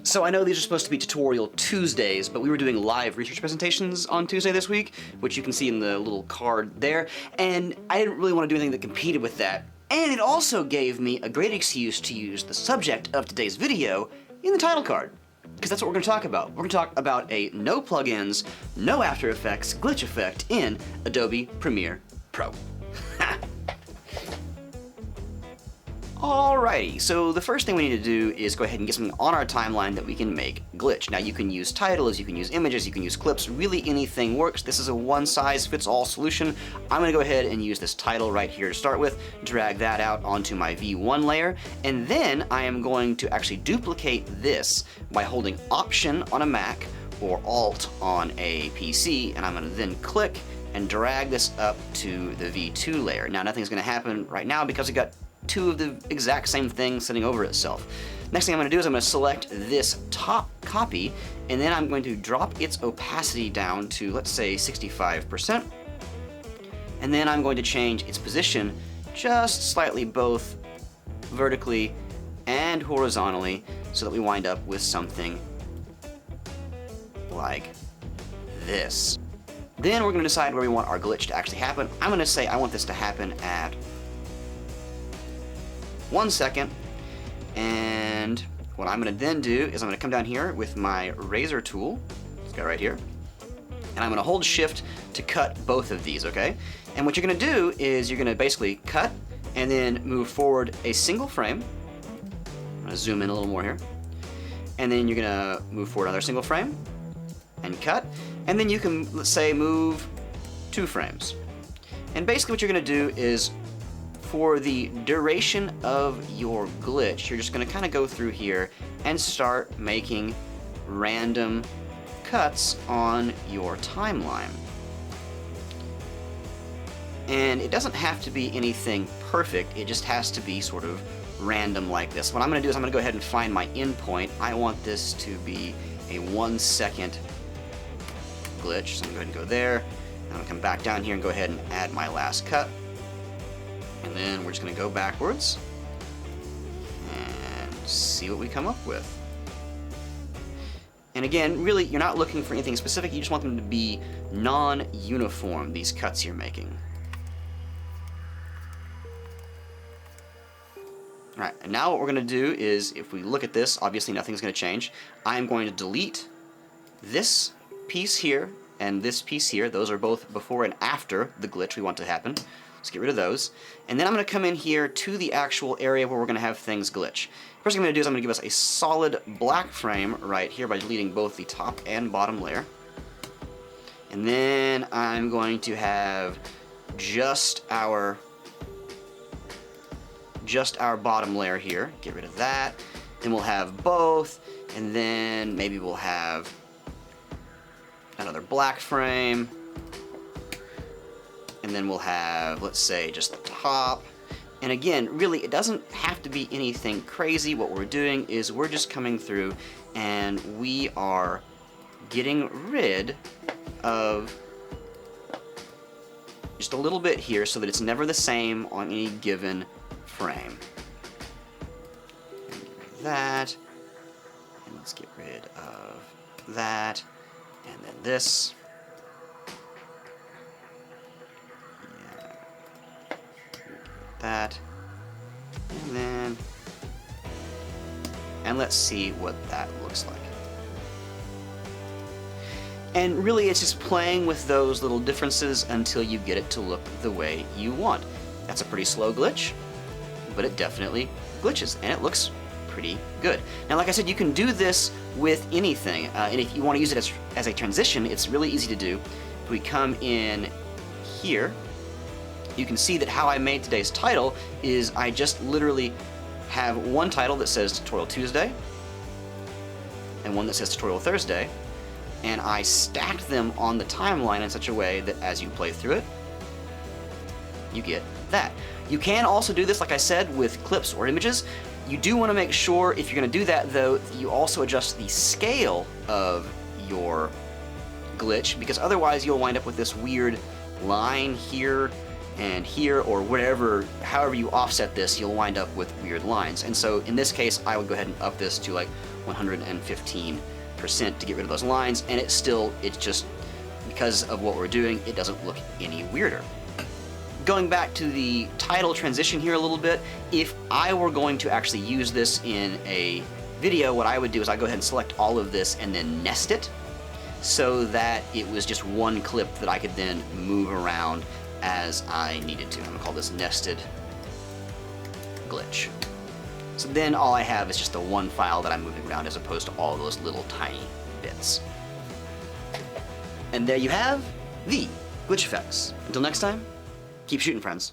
So I know these are supposed to be Tutorial Tuesdays, but we were doing live research presentations on Tuesday this week, which you can see in the little card there, and I didn't really want to do anything that competed with that. And it also gave me a great excuse to use the subject of today's video in the title card, because that's what we're going to talk about. We're going to talk about a no plugins, no After Effects glitch effect in Adobe Premiere Pro. Alrighty, so the first thing we need to do is go ahead and get something on our timeline that we can make glitch. Now you can use titles, you can use images, you can use clips, really anything works. This is a one-size-fits-all solution. I'm going to go ahead and use this title right here to start with, drag that out onto my V1 layer, and then I am going to actually duplicate this by holding Option on a Mac or Alt on a PC, and I'm going to then click and drag this up to the V2 layer. Now nothing's going to happen right now because we got two of the exact same thing sitting over itself. Next thing I'm going to do is I'm going to select this top copy, and then I'm going to drop its opacity down to, let's say, 65%. And then I'm going to change its position just slightly, both vertically and horizontally, so that we wind up with something like this. Then we're going to decide where we want our glitch to actually happen. I'm going to say I want this to happen at 1 second, and what I'm going to then do is I'm going to come down here with my razor tool, it's got right here, and I'm going to hold shift to cut both of these, okay? And what you're going to do is you're going to basically cut and then move forward a single frame. I'm going to zoom in a little more here, and then you're going to move forward another single frame and cut, and then you can, let's say, move 2 frames. And basically what you're going to do is, for the duration of your glitch, you're just going to kind of go through here and start making random cuts on your timeline. And it doesn't have to be anything perfect, it just has to be sort of random like this. What I'm going to do is I'm going to go ahead and find my endpoint. I want this to be a 1 second glitch, so I'm going to go ahead and go there. I'm going to come back down here and go ahead and add my last cut. And then we're just going to go backwards and see what we come up with. And again, really, you're not looking for anything specific, you just want them to be non-uniform, these cuts you're making. Alright, and now what we're going to do is, if we look at this, obviously nothing's going to change. I'm going to delete this piece here and this piece here. Those are both before and after the glitch we want to happen. Let's get rid of those. And then I'm going to come in here to the actual area where we're going to have things glitch. First thing I'm going to do is I'm going to give us a solid black frame right here by deleting both the top and bottom layer. And then I'm going to have just our bottom layer here. Get rid of that. Then we'll have both, and then maybe we'll have another black frame. And then we'll have, let's say, just the top. And again, really, it doesn't have to be anything crazy. What we're doing is we're just coming through and we are getting rid of just a little bit here so that it's never the same on any given frame. And get rid of that. And let's get rid of that. And then this. That, and let's see what that looks like. And really it's just playing with those little differences until you get it to look the way you want. That's a pretty slow glitch, but it definitely glitches, and it looks pretty good. Now, like I said, you can do this with anything, and if you want to use it as a transition, it's really easy to do. If we come in here, you can see that how I made today's title is I just literally have one title that says Tutorial Tuesday and one that says Tutorial Thursday, and I stacked them on the timeline in such a way that as you play through it, you get that. You can also do this, like I said, with clips or images. You do want to make sure, if you're going to do that though, that you also adjust the scale of your glitch, because otherwise you'll wind up with this weird line here and here, or whatever, however you offset this, you'll wind up with weird lines. And so in this case, I would go ahead and up this to like 115% to get rid of those lines, and it's just, because of what we're doing, it doesn't look any weirder. Going back to the title transition here a little bit, if I were going to actually use this in a video, what I would do is I'd go ahead and select all of this and then nest it, so that it was just one clip that I could then move around as I needed to. I'm gonna call this nested glitch. So then all I have is just the one file that I'm moving around as opposed to all those little tiny bits. And there you have the glitch effects. Until next time, keep shooting, friends.